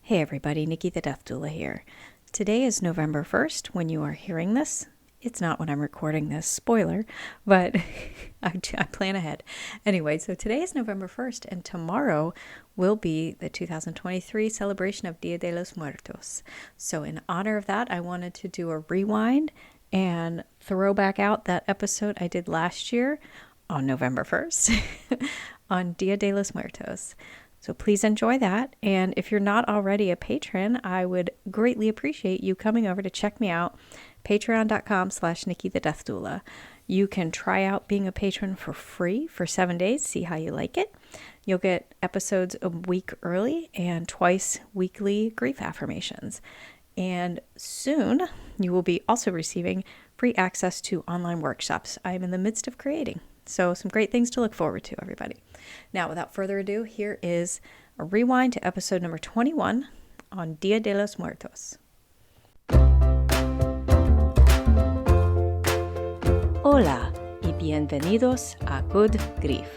Hey everybody, Nikki the Death Doula here. Today is November 1st when you are hearing this. It's not when I'm recording this, spoiler, but I plan ahead. Anyway, so today is November 1st and tomorrow will be the 2023 celebration of Dia de los Muertos. So in honor of that, I wanted to do a rewind and throw back out that episode I did last year on November 1st on Dia de los Muertos. So please enjoy that. And if you're not already a patron, I would greatly appreciate you coming over to check me out. Patreon.com/Nikki the Death Doula. You can try out being a patron for free for 7 days, see how you like it. You'll get episodes a week early and twice weekly grief affirmations. And soon you will be also receiving free access to online workshops I am in the midst of creating. So some great things to look forward to, everybody. Now, without further ado, here is a rewind to episode number 21 on Dia de los Muertos. Hola y bienvenidos a Good Grief,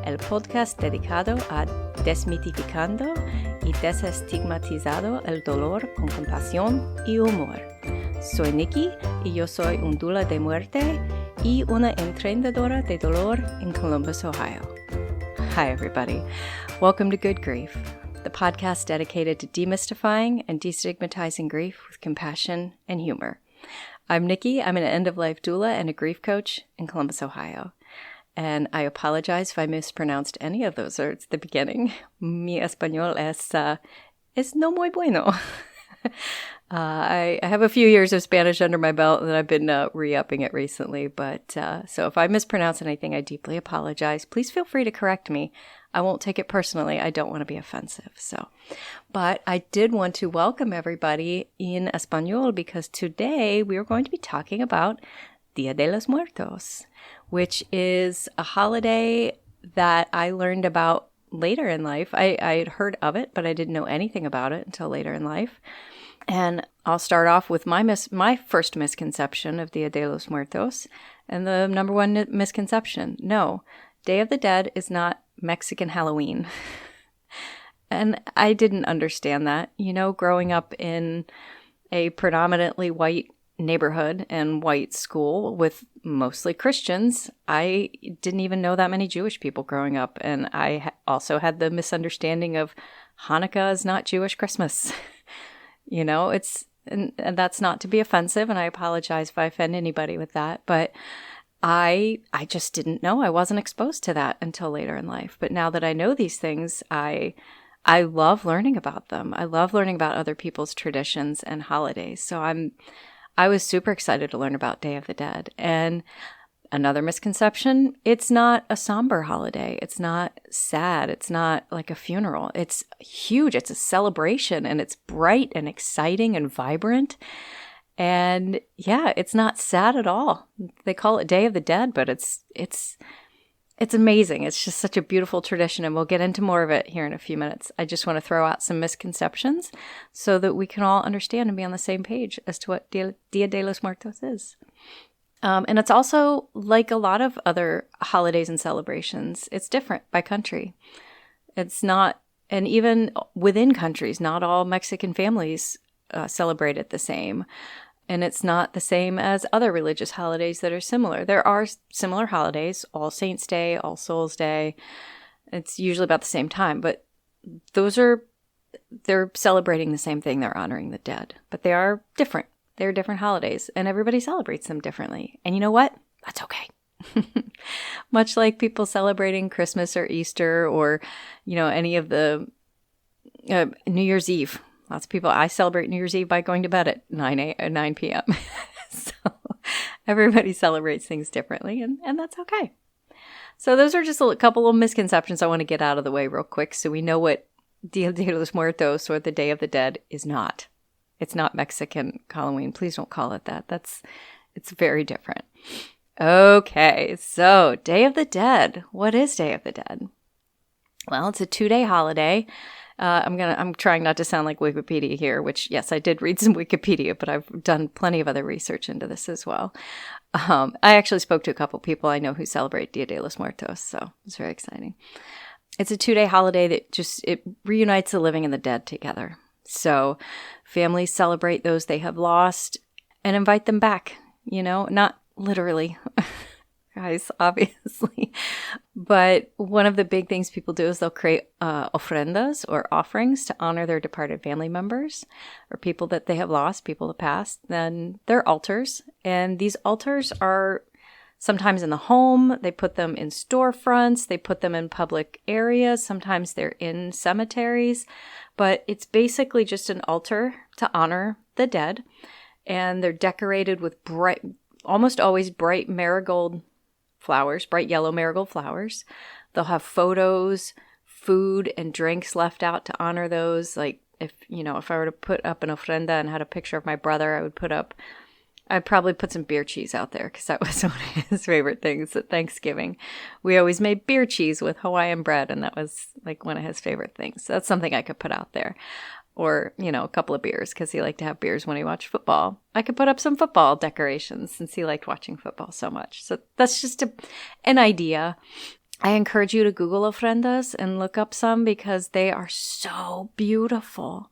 el podcast dedicado a desmitificando y desestigmatizando el dolor con compasión y humor. Soy Nikki y yo soy un doula de muerte y una entrenadora de dolor in Columbus, Ohio. Hi, everybody. Welcome to Good Grief, the podcast dedicated to demystifying and destigmatizing grief with compassion and humor. I'm Nikki. I'm an end-of-life doula and a grief coach in Columbus, Ohio. And I apologize if I mispronounced any of those words at the beginning. Mi español es no muy bueno. I have a few years of Spanish under my belt and I've been re-upping it recently. But so if I mispronounce anything, I deeply apologize. Please feel free to correct me. I won't take it personally. I don't want to be offensive. But I did want to welcome everybody in Español because today we are going to be talking about Dia de los Muertos, which is a holiday that I learned about later in life. I had heard of it, but I didn't know anything about it until later in life. And I'll start off with my first misconception of Dia de los Muertos. And the number one misconception, no, Day of the Dead is not Mexican Halloween. And I didn't understand that. You know, growing up in a predominantly white neighborhood and white school with mostly Christians, I didn't even know that many Jewish people growing up. And I also had the misunderstanding of Hanukkah is not Jewish Christmas. You know, and that's not to be offensive, and I apologize if I offend anybody with that, but I just didn't know. I wasn't exposed to that until later in life. But now that I know these things, I love learning about them. I love learning about other people's traditions and holidays. So I was super excited to learn about Day of the Dead. And another misconception, it's not a somber holiday. It's not sad. It's not like a funeral. It's huge. It's a celebration and it's bright and exciting and vibrant. And yeah, it's not sad at all. They call it Day of the Dead, but it's amazing. It's just such a beautiful tradition, and we'll get into more of it here in a few minutes. I just want to throw out some misconceptions so that we can all understand and be on the same page as to what Dia de los Muertos is. And it's also like a lot of other holidays and celebrations. It's different by country. It's not, and even within countries, not all Mexican families celebrate it the same. And it's not the same as other religious holidays that are similar. There are similar holidays, All Saints' Day, All Souls' Day. It's usually about the same time, but they're celebrating the same thing. They're honoring the dead, but they are different. They're different holidays, and everybody celebrates them differently. And you know what? That's okay. Much like people celebrating Christmas or Easter or, you know, any of the New Year's Eve. Lots of people, I celebrate New Year's Eve by going to bed at 9 p.m. So everybody celebrates things differently, and that's okay. So those are just a couple of misconceptions I want to get out of the way real quick so we know what Dia de los Muertos or the Day of the Dead is not. It's not Mexican Halloween. Please don't call it that. It's very different. Okay, so Day of the Dead. What is Day of the Dead? Well, it's a 2-day holiday. I'm trying not to sound like Wikipedia here, which, yes, I did read some Wikipedia, but I've done plenty of other research into this as well. I actually spoke to a couple people I know who celebrate Dia de los Muertos, so it's very exciting. It's a 2-day holiday that it reunites the living and the dead together. So families celebrate those they have lost and invite them back, not literally, guys, obviously. But one of the big things people do is they'll create ofrendas or offerings to honor their departed family members or people that they have lost, people that passed. Then they're altars. And these altars are sometimes in the home. They put them in storefronts. They put them in public areas. Sometimes they're in cemeteries. But it's basically just an altar to honor the dead. And they're decorated with almost always bright marigold flowers, bright yellow marigold flowers. They'll have photos, food, and drinks left out to honor those. Like if I were to put up an ofrenda and had a picture of my brother, I'd probably put some beer cheese out there because that was one of his favorite things at Thanksgiving. We always made beer cheese with Hawaiian bread, and that was like one of his favorite things. So that's something I could put out there. Or, a couple of beers because he liked to have beers when he watched football. I could put up some football decorations since he liked watching football so much. So that's just an idea. I encourage you to Google ofrendas and look up some because they are so beautiful.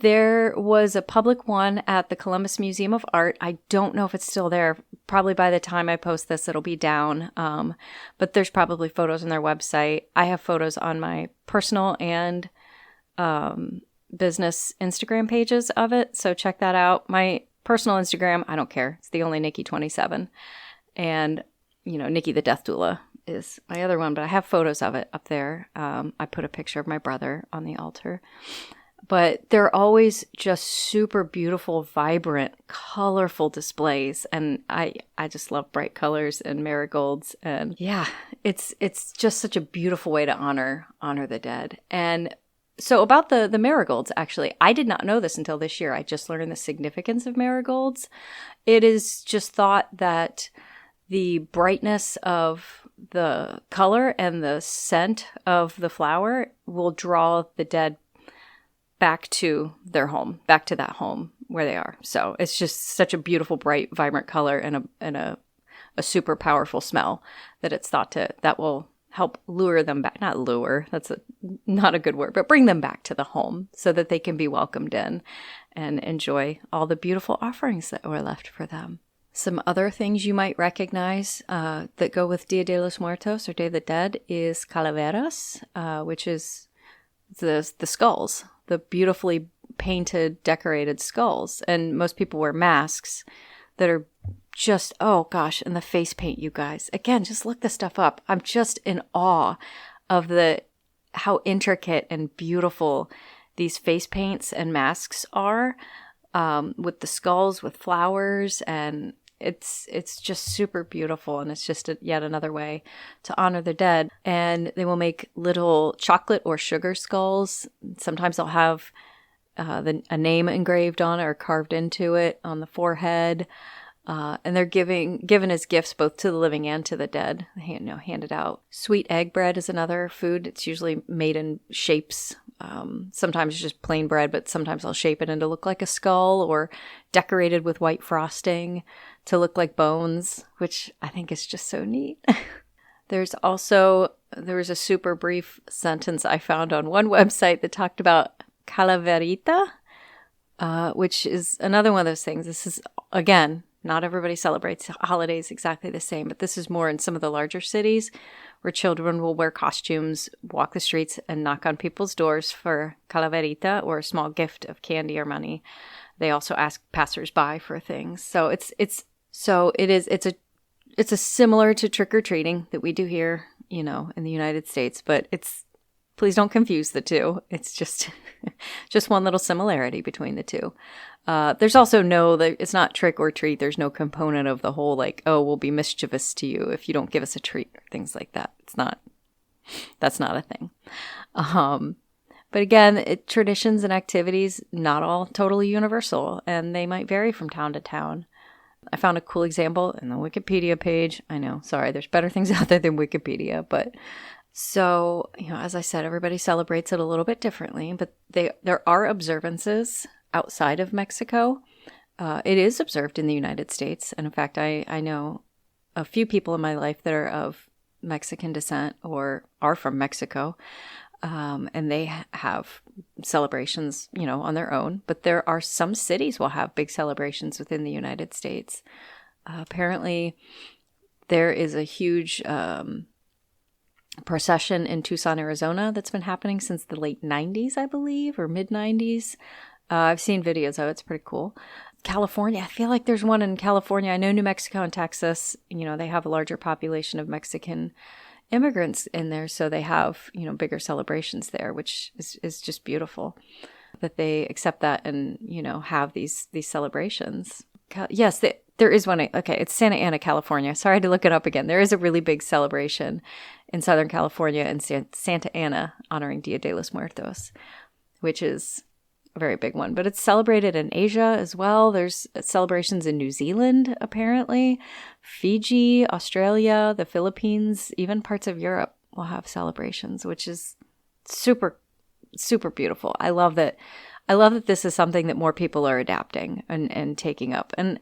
There was a public one at the Columbus Museum of Art. I don't know if it's still there. Probably by the time I post this, it'll be down. But there's probably photos on their website. I have photos on my personal and business Instagram pages of it. So check that out. My personal Instagram, I don't care. It's the only Nikki 27. And, Nikki the Death Doula is my other one, but I have photos of it up there. I put a picture of my brother on the altar. But they're always just super beautiful, vibrant, colorful displays. And I just love bright colors and marigolds. And yeah, it's just such a beautiful way to honor the dead. And so about the marigolds, actually, I did not know this until this year. I just learned the significance of marigolds. It is just thought that the brightness of the color and the scent of the flower will draw the dead back to their home, back to that home where they are. So it's just such a beautiful, bright, vibrant color and a super powerful smell that it's thought that will help lure them back. Not lure, that's not a good word, but bring them back to the home so that they can be welcomed in and enjoy all the beautiful offerings that were left for them. Some other things you might recognize that go with Dia de los Muertos or Day of the Dead is calaveras, which is the skulls, the beautifully painted, decorated skulls. And most people wear masks that are just, oh gosh, and the face paint, you guys. Again, just look this stuff up. I'm just in awe of how intricate and beautiful these face paints and masks are, with the skulls, with flowers, and it's just super beautiful. And it's just yet another way to honor the dead. And they will make little chocolate or sugar skulls. Sometimes they'll have a name engraved on it or carved into it on the forehead. And they're given as gifts both to the living and to the dead, handed out. Sweet egg bread is another food. It's usually made in shapes. Sometimes it's just plain bread, but sometimes I'll shape it into look like a skull or decorated with white frosting to look like bones, which I think is just so neat. There was a super brief sentence I found on one website that talked about calaverita, which is another one of those things. This is, again, not everybody celebrates holidays exactly the same, but this is more in some of the larger cities where children will wear costumes, walk the streets, and knock on people's doors for calaverita or a small gift of candy or money. They also ask passersby for things. So it's a similar to trick-or-treating that we do here, in the United States, but please don't confuse the two. It's just one little similarity between the two. There's also it's not trick or treat. There's no component of the whole we'll be mischievous to you if you don't give us a treat or things like that. That's not a thing. But again, traditions and activities, not all totally universal, and they might vary from town to town. I found a cool example in the Wikipedia page. I know, sorry, there's better things out there than Wikipedia, but so, as I said, everybody celebrates it a little bit differently, but there are observances outside of Mexico. It is observed in the United States. And in fact, I know a few people in my life that are of Mexican descent or are from Mexico. And they have celebrations, on their own. But there are some cities will have big celebrations within the United States. Apparently, there is a huge procession in Tucson, Arizona that's been happening since the late 90s, I believe, or mid 90s. I've seen videos of it. It's pretty cool. California, I feel like there's one in California. I know New Mexico and Texas, they have a larger population of Mexican immigrants in there. So they have, bigger celebrations there, which is just beautiful that they accept that and, have these celebrations. Yes, there is one. Okay, it's Santa Ana, California. Sorry to look it up again. There is a really big celebration in Southern California and Santa Ana honoring Dia de los Muertos, which is a very big one. But it's celebrated in Asia as well. There's celebrations in New Zealand, apparently. Fiji, Australia, the Philippines, even parts of Europe will have celebrations, which is super, super beautiful. I love that this is something that more people are adapting and taking up. And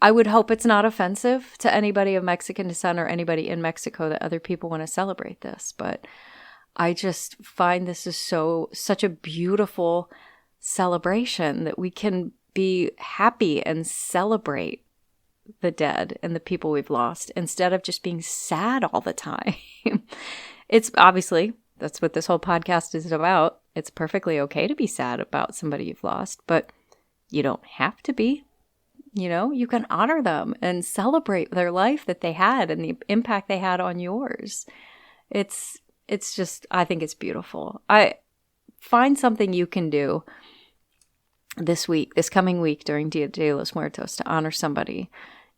I would hope it's not offensive to anybody of Mexican descent or anybody in Mexico that other people want to celebrate this. But I just find this is such a beautiful celebration that we can be happy and celebrate the dead and the people we've lost instead of just being sad all the time. It's obviously, that's what this whole podcast is about. It's perfectly okay to be sad about somebody you've lost, but you don't have to be. You can honor them and celebrate their life that they had and the impact they had on yours. It's just, I think it's beautiful. I find something you can do this coming week during Dia de los Muertos to honor somebody,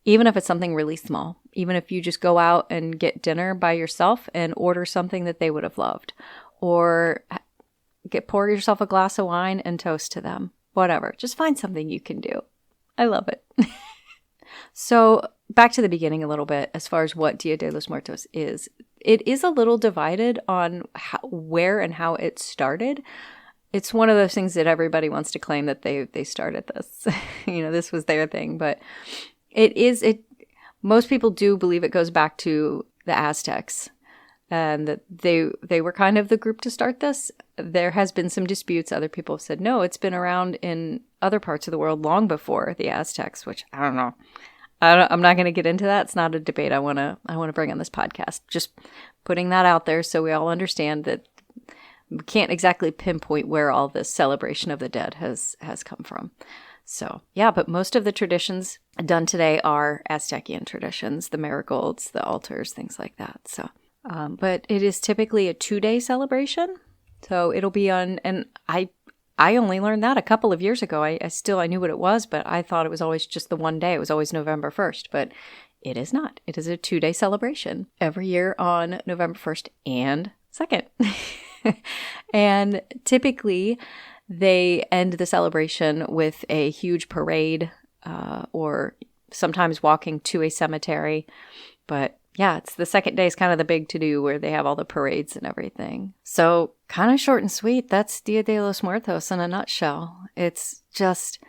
even if it's something really small, even if you just go out and get dinner by yourself and order something that they would have loved, or pour yourself a glass of wine and toast to them, whatever. Just find something you can do. I love it. So back to the beginning a little bit, as far as what Dia de los Muertos is. It is a little divided on where and how it started. It's one of those things that everybody wants to claim that they started this. This was their thing. But most people do believe it goes back to the Aztecs. And that they were kind of the group to start this. There has been some disputes. Other people have said, no, it's been around in other parts of the world long before the Aztecs, which I don't know. I'm not going to get into that. It's not a debate I want to bring on this podcast. Just putting that out there so we all understand that we can't exactly pinpoint where all this celebration of the dead has come from. So, yeah, but most of the traditions done today are Aztecian traditions, the marigolds, the altars, things like that. So, but it is typically a 2-day celebration. So it'll be on, and I only learned that a couple of years ago. I knew what it was, but I thought it was always just the one day. It was always November 1st, but it is not. It is a 2-day celebration every year on November 1st and 2nd. And typically they end the celebration with a huge parade, or sometimes walking to a cemetery. But yeah, it's the second day is kind of the big to-do where they have all the parades and everything. So kind of short and sweet. That's Dia de los Muertos in a nutshell. It's just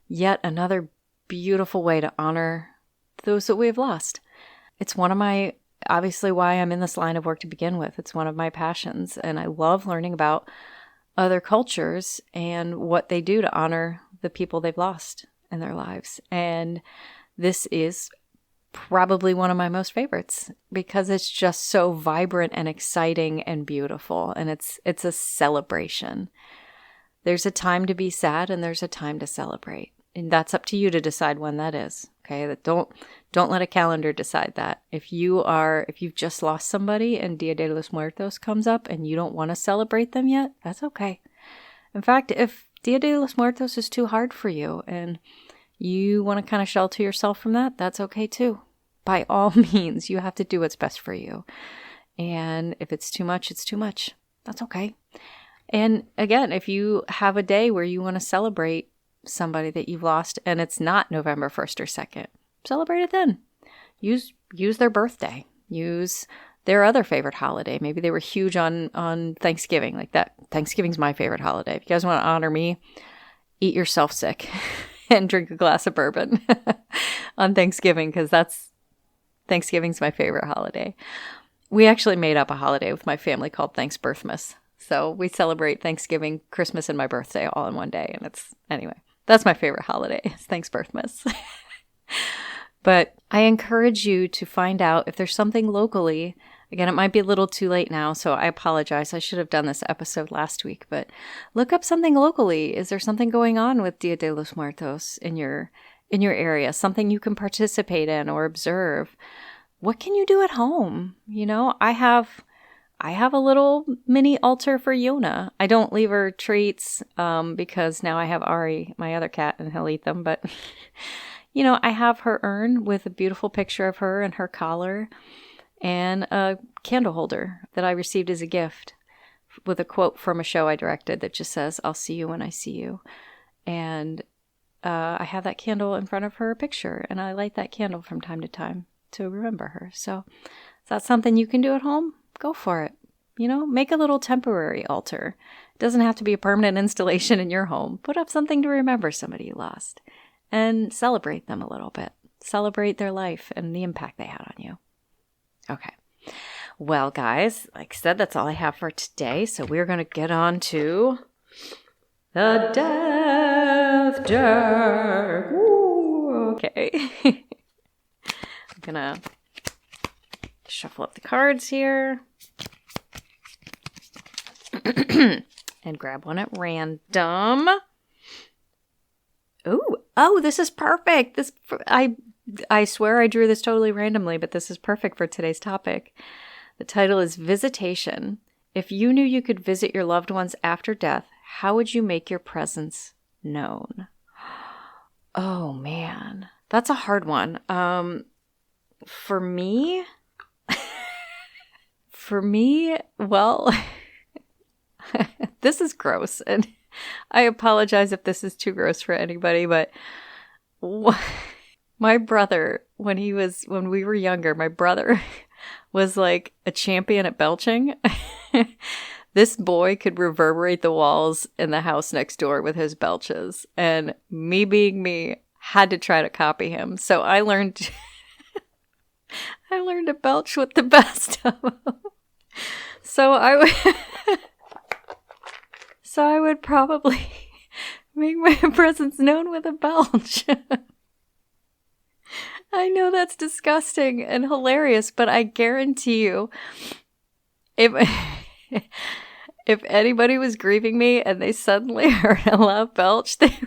yet another beautiful way to honor those that we have lost. It's obviously why I'm in this line of work to begin with. It's one of my passions. And I love learning about other cultures and what they do to honor the people they've lost in their lives. And this is probably one of my most favorites because it's just so vibrant and exciting and beautiful. And it's a celebration. There's a time to be sad and there's a time to celebrate. And that's up to you to decide when that is. Okay. Don't let a calendar decide that. If you've just lost somebody and Dia de los Muertos comes up and you don't want to celebrate them yet, that's okay. In fact, if Dia de los Muertos is too hard for you and you want to kind of shelter yourself from that, that's okay too. By all means, you have to do what's best for you. And if it's too much, it's too much. That's okay. And again, if you have a day where you want to celebrate somebody that you've lost and it's not November 1st or 2nd, celebrate it then. Use their birthday. Use their other favorite holiday. Maybe they were huge on Thanksgiving. Like that. Thanksgiving's my favorite holiday. If you guys want to honor me, eat yourself sick and drink a glass of bourbon on Thanksgiving, because Thanksgiving's my favorite holiday. We actually made up a holiday with my family called Thanksbirthmas. So we celebrate Thanksgiving, Christmas, and my birthday all in one day. And anyway, that's my favorite holiday. It's Thanksbirthmas. But I encourage you to find out if there's something locally. Again, it might be a little too late now, so I apologize. I should have done this episode last week, but look up something locally. Is there something going on with Dia de los Muertos in your area? Something you can participate in or observe? What can you do at home? I have a little mini altar for Yona. I don't leave her treats because now I have Ari, my other cat, and he'll eat them, but I have her urn with a beautiful picture of her and her collar and a candle holder that I received as a gift with a quote from a show I directed that just says, "I'll see you when I see you." And I have that candle in front of her picture, and I light that candle from time to time to remember her. So if that's something you can do at home, go for it. Make a little temporary altar. It doesn't have to be a permanent installation in your home. Put up something to remember somebody you lost. And celebrate them a little bit. Celebrate their life and the impact they had on you. Okay. Well, guys, like I said, that's all I have for today. So we're going to get on to the Death Deck. Ooh, okay. I'm going to shuffle up the cards here. And grab one at random. Oh, this is perfect. I swear I drew this totally randomly, but this is perfect for today's topic. The title is Visitation. If you knew you could visit your loved ones after death, how would you make your presence known? Oh, man. That's a hard one. For me, well, this is gross, and I apologize if this is too gross for anybody, but my brother, when we were younger, my brother was like a champion at belching. This boy could reverberate the walls in the house next door with his belches, and me being me, had to try to copy him. So I learned to belch with the best of them. So I would probably make my presence known with a belch. I know that's disgusting and hilarious, but I guarantee you, if anybody was grieving me and they suddenly heard a loud belch, they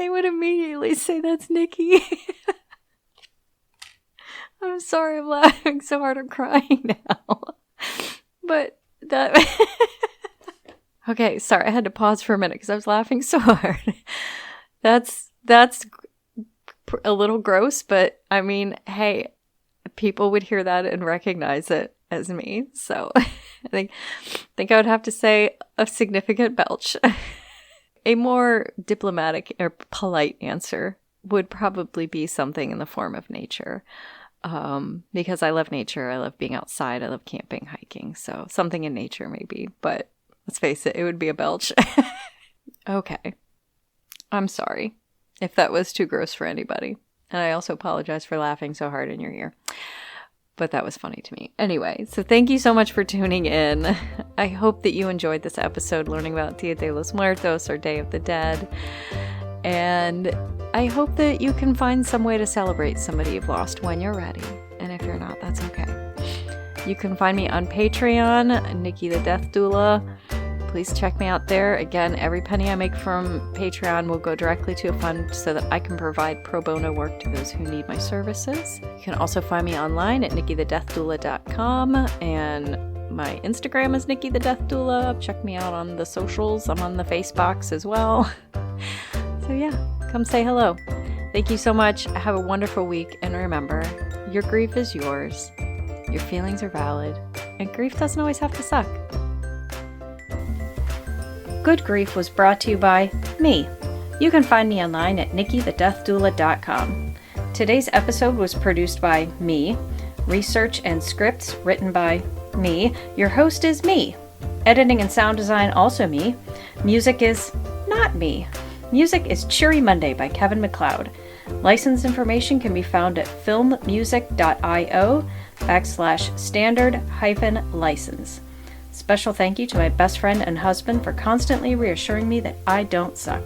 would immediately say, "That's Nikki." I'm sorry, I'm laughing so hard I'm crying now. But that... Okay, sorry, I had to pause for a minute because I was laughing so hard. That's a little gross, but I mean, hey, people would hear that and recognize it as me. So I think I would have to say a significant belch. A more diplomatic or polite answer would probably be something in the form of nature. Because I love nature, I love being outside, I love camping, hiking. So something in nature maybe, but let's face it would be a belch. Okay. I'm sorry if that was too gross for anybody. And I also apologize for laughing so hard in your ear. But that was funny to me. Anyway, so thank you so much for tuning in. I hope that you enjoyed this episode learning about Dia de los Muertos or Day of the Dead. And I hope that you can find some way to celebrate somebody you've lost when you're ready. And if you're not, that's okay. You can find me on Patreon, Nikki the Death Doula. Please check me out there. Again, every penny I make from Patreon will go directly to a fund so that I can provide pro bono work to those who need my services. You can also find me online at nikkithedeathdoula.com, and my Instagram is Nikki the Death Doula. Check me out on the socials. I'm on the Facebooks as well. So yeah, come say hello. Thank you so much. Have a wonderful week, and remember, your grief is yours. Your feelings are valid, and grief doesn't always have to suck. Good Grief was brought to you by me. You can find me online at nikkithedeathdoula.com. Today's episode was produced by me. Research and scripts written by me. Your host is me. Editing and sound design also me. Music is not me. Music is Cheery Monday by Kevin MacLeod. License information can be found at filmmusic.io/standard-license. Special thank you to my best friend and husband for constantly reassuring me that I don't suck.